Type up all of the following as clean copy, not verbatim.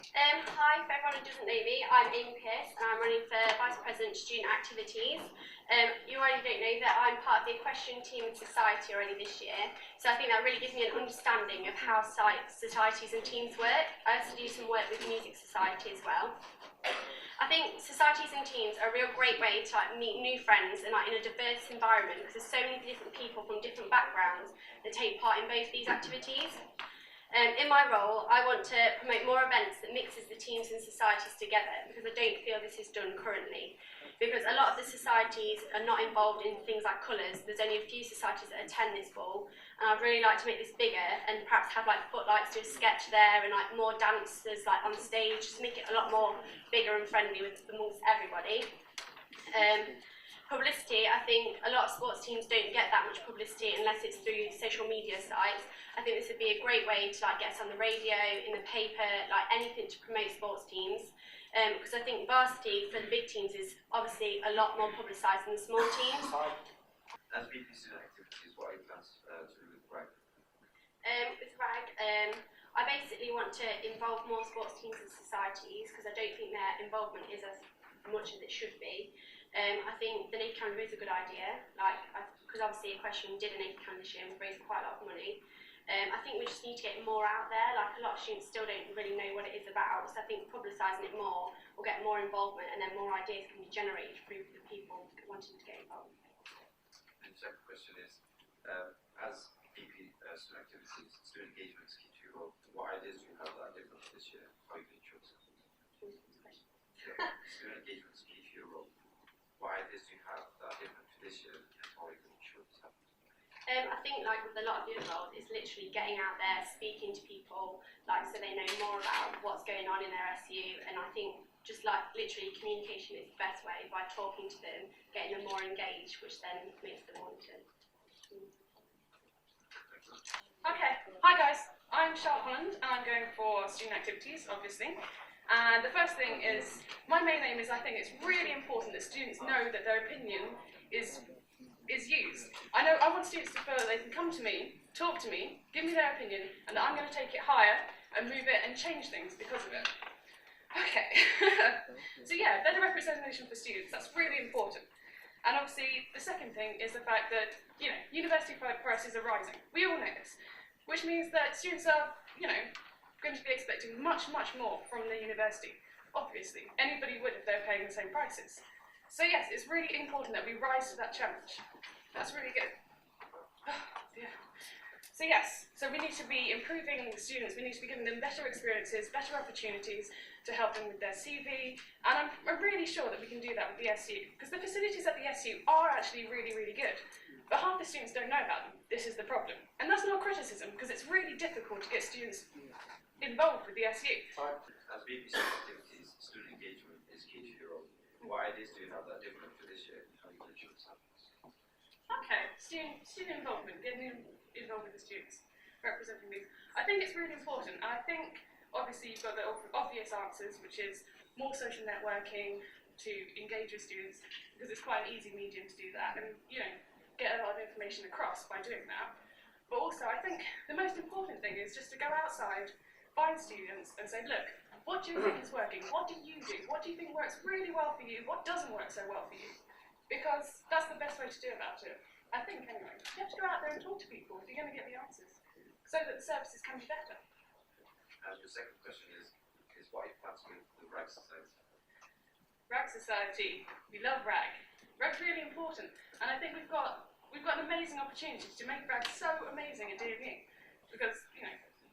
Hi, for everyone who doesn't know me, I'm Amy Pearce and I'm running for Vice President Student Activities. You already don't know that I'm part of the equestrian team in society already this year, so I think that really gives me an understanding of how societies and teams work. I also do some work with music society as well. I think societies and teams are a real great way to meet new friends and in a diverse environment because there's so many different people from different backgrounds that take part in both these activities. In my role, I want to promote more events that mixes the teams and societies together because I don't feel this is done currently. Because a lot of the societies are not involved in things like colours. There's only a few societies that attend this ball, and I'd really like to make this bigger and perhaps have footlights, do a sketch there, and more dancers on stage, just make it a lot more bigger and friendly amongst everybody. Publicity, I think a lot of sports teams don't get that much publicity unless it's through social media sites. I think this would be a great way to get us on the radio, in the paper, anything to promote sports teams. Because I think varsity for the big teams is obviously a lot more publicised than the small teams. As VP student activities, what are your plans to do with RAG? With RAG, I basically want to involve more sports teams and societies because I don't think their involvement is as much as it should be. I think the naked canvas is a good idea, because obviously equestrian did a naked canvas this year and raised quite a lot of money. I think we just need to get more out there. A lot of students still don't really know what it is about, so I think publicising it more will get more involvement and then more ideas can be generated through the people wanting to get involved. And the second question is, as VP student activities, student engagement is key to your role. What ideas do you have that are different this year? How are you going to ensure that? Student engagement is key to your role. What ideas do you have that are different to this year, and how are you going to ensure this happens? I think with a lot of the other roles, it's literally getting out there, speaking to people, so they know more about what's going on in their SU, and I think just literally communication is the best way by talking to them, getting them more engaged, which then makes them want to. Okay, hi guys, I'm Charlotte Holland and I'm going for student activities, obviously. And the first thing is, my main aim is I think it's really important that students know that their opinion is used. I want students to feel that they can come to me, talk to me, give me their opinion, and that I'm going to take it higher and move it and change things because of it. Okay, so yeah, better representation for students, that's really important. And obviously, the second thing is the fact that, university prices are rising. We all know this, which means that students are, going to be expecting much, much more from the university. Obviously, anybody would if they're paying the same prices. So yes, it's really important that we rise to that challenge. That's really good. Yeah. So yes, so we need to be improving students, we need to be giving them better experiences, better opportunities to help them with their CV, and I'm really sure that we can do that with the SU, because the facilities at the SU are actually really, really good, but half the students don't know about them. This is the problem. And that's not criticism, because it's really difficult to get students involved with the SU. As VP student activities, student engagement is key to your role. What ideas do you have that are different for this year, and how are you going to ensure this happens? Okay, student involvement, getting involved with the students, representing these. I think it's really important, and I think obviously you've got the obvious answers, which is more social networking to engage with students, because it's quite an easy medium to do that, and get a lot of information across by doing that. But also I think the most important thing is just to go outside, find students and say, look, what do you think is working? What do you do? What do you think works really well for you? What doesn't work so well for you? Because that's the best way to do about it. I think, anyway. You have to go out there and talk to people if you're going to get the answers, so that the services can be better. And your second question is what are your plans with the RAG Society? RAG Society, we love RAG. RAG's really important, and I think we've got an amazing opportunity to make RAG so amazing at DSU, because,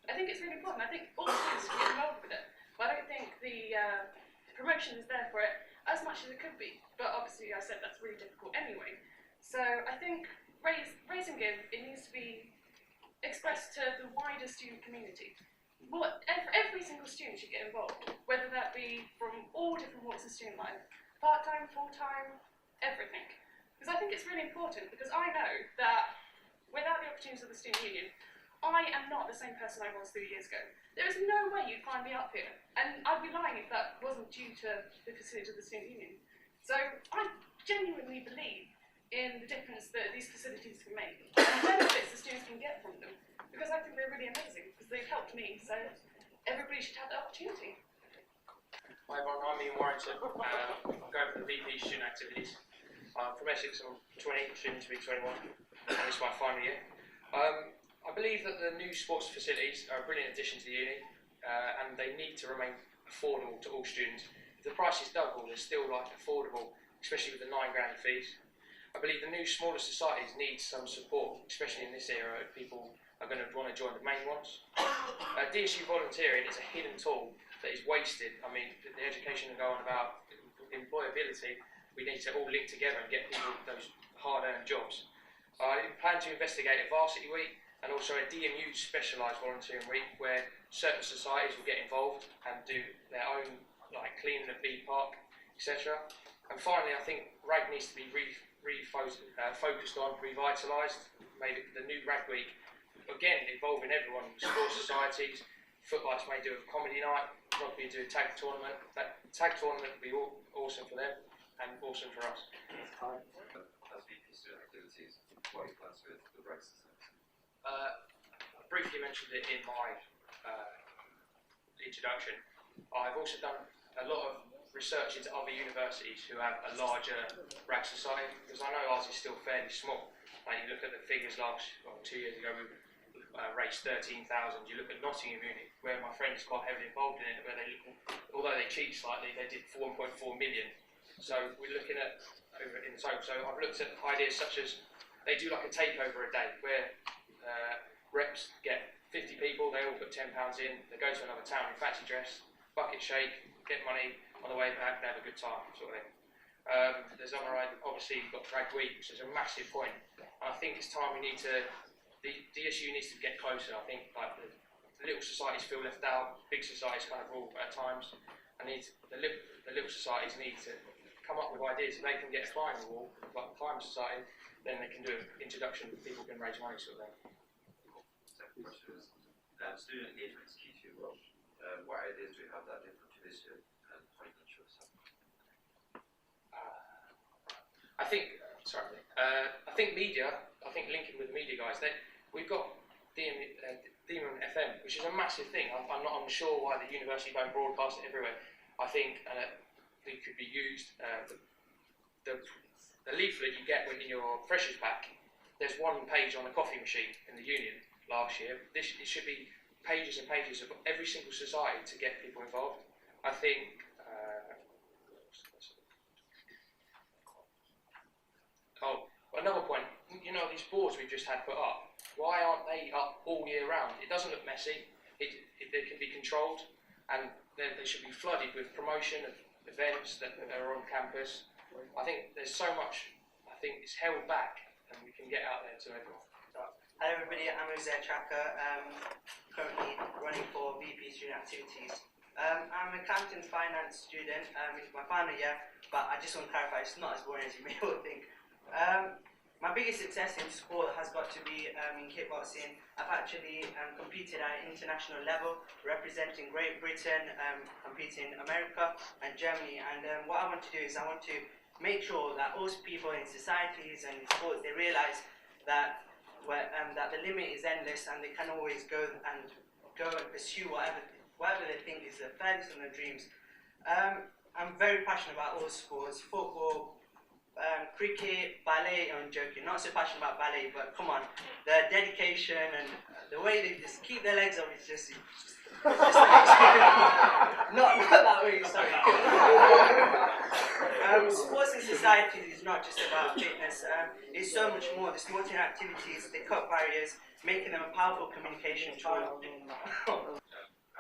I think it's really important. I think all students should get involved with it. But I don't think the promotion is there for it as much as it could be. But obviously, I said that's really difficult anyway. So I think raise and give, it needs to be expressed to the wider student community. Every single student should get involved, whether that be from all different walks of student life, part-time, full-time, everything. Because I think it's really important, because I know that without the opportunities of the student union, I am not the same person I was 3 years ago. There is no way you'd find me up here, and I'd be lying if that wasn't due to the facilities of the student union. So I genuinely believe in the difference that these facilities can make, and the benefits the students can get from them, because I think they're really amazing, because they've helped me, so everybody should have the opportunity. Hi everyone, I'm Ian Warrington. I'm going for the VP Student Activities. I'm from Essex, I'm 20, soon to be 21, and it's my final year. I believe that the new sports facilities are a brilliant addition to the uni, and they need to remain affordable to all students. If the price is double, they're still affordable, especially with the £9 fees. I believe the new smaller societies need some support, especially in this era if people are going to want to join the main ones. DSU volunteering is a hidden tool that is wasted. I mean, the education and going about employability, we need to all link together and get people those hard-earned jobs. I plan to investigate a varsity week and also a DMU specialised volunteering week where certain societies will get involved and do their own cleaning of Bee Park, etc. And finally, I think RAG needs to be focused on, revitalised. Maybe the new RAG week, again, involving everyone, sports societies. Footballers may do a comedy night, rugby do a tag tournament. That tag tournament would be awesome for them and awesome for us. As VP Student Activities, what are your plans with the RAG Society? I briefly mentioned it in my introduction. I've also done a lot of research into other universities who have a larger RAG society, because I know ours is still fairly small. You look at the figures 2 years ago, we raised 13,000. You look at Nottingham Uni, where my friend is quite heavily involved in it, where although they cheat slightly, they did 1.4 million. So we're looking at over in total. So I've looked at ideas such as they do a takeover a day, where reps get 50 people, they all put £10 in, they go to another town in fancy dress, bucket shake, get money, on the way back they have a good time, sort of thing. There's other, obviously you've got RAG Week, which is a massive point. And I think it's time we need to, the DSU needs to get closer. I think the little societies feel left out, big societies kind of rule at times, and the little societies need to come up with ideas. If they can get a climbing wall, like the climate society, then they can do an introduction, people can raise money, sort of thing. Second question is, student engagement is key to your role. What ideas do you have that are different to this year, and how you can show us that? I think media, linking with the media guys, we've got Demon FM, which is a massive thing. I'm not unsure why the university don't broadcast it everywhere. I think it could be used. The leaflet you get when in your freshers pack, there's one page on the coffee machine in the union last year. It should be pages and pages of every single society to get people involved. I think. Another point. These boards we've just had put up. Why aren't they up all year round? It doesn't look messy. They can be controlled, and they should be flooded with promotion of events that are on campus. I think there's so much. I think it's held back, and we can get out there to everyone. Hi everybody, I'm Uzair Chaka, currently running for VP Student Activities. I'm an accounting finance student, it's my final year, but I just want to clarify, it's not as boring as you may all think. My biggest success in sport has got to be in kickboxing. I've actually competed at international level, representing Great Britain, competing in America and Germany, and what I want to do is I want to make sure that all people in societies and sports, they realise that that the limit is endless and they can always go and pursue whatever they think is the furthest of their dreams. I'm very passionate about all sports, football, cricket, ballet. I'm joking, not so passionate about ballet, but come on, the dedication and the way they just keep their legs up is just not that way, sorry. Sports and society is not just about fitness, it's so much more. The sporting activities, they cut barriers, making them a powerful communication tool.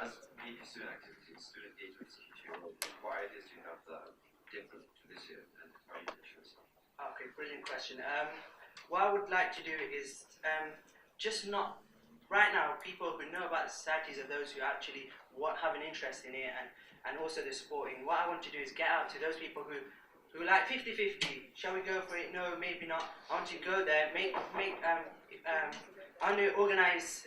As VP Student Activities, student engagement is key to your role. What ideas do you have that are different to this year, and how you can show us that? Okay, brilliant question. What I would like to do is just not, right now, people who know about the societies are those who actually have an interest in it and also the sporting. What I want to do is get out to those people who like 50-50. Shall we go for it? No, maybe not. I want to go there, I want to organise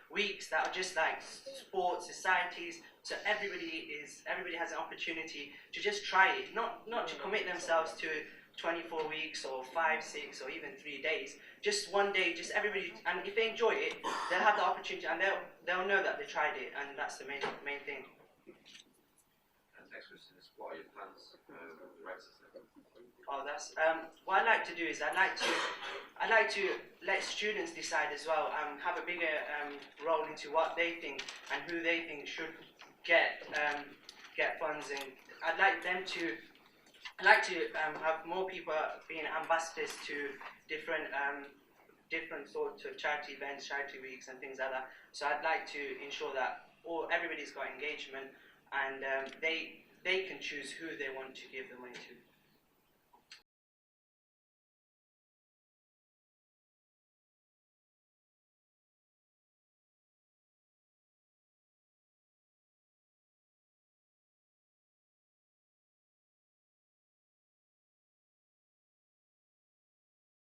weeks that are just like sports, societies, so everybody has an opportunity to just try it, not to commit themselves to 24 weeks or 5, 6 or even 3 days. Just one day, just everybody, and if they enjoy it, they'll have the opportunity and they'll know that they tried it, and that's the main thing. And next what are your plans with the right system? Oh, that's what I'd like to do is I'd like to let students decide as well, have a bigger role into what they think and who they think should get funds, and I'd like to have more people being ambassadors to different sorts of charity events, charity weeks, and things like that. So I'd like to ensure that everybody's got engagement, and they can choose who they want to give the money to.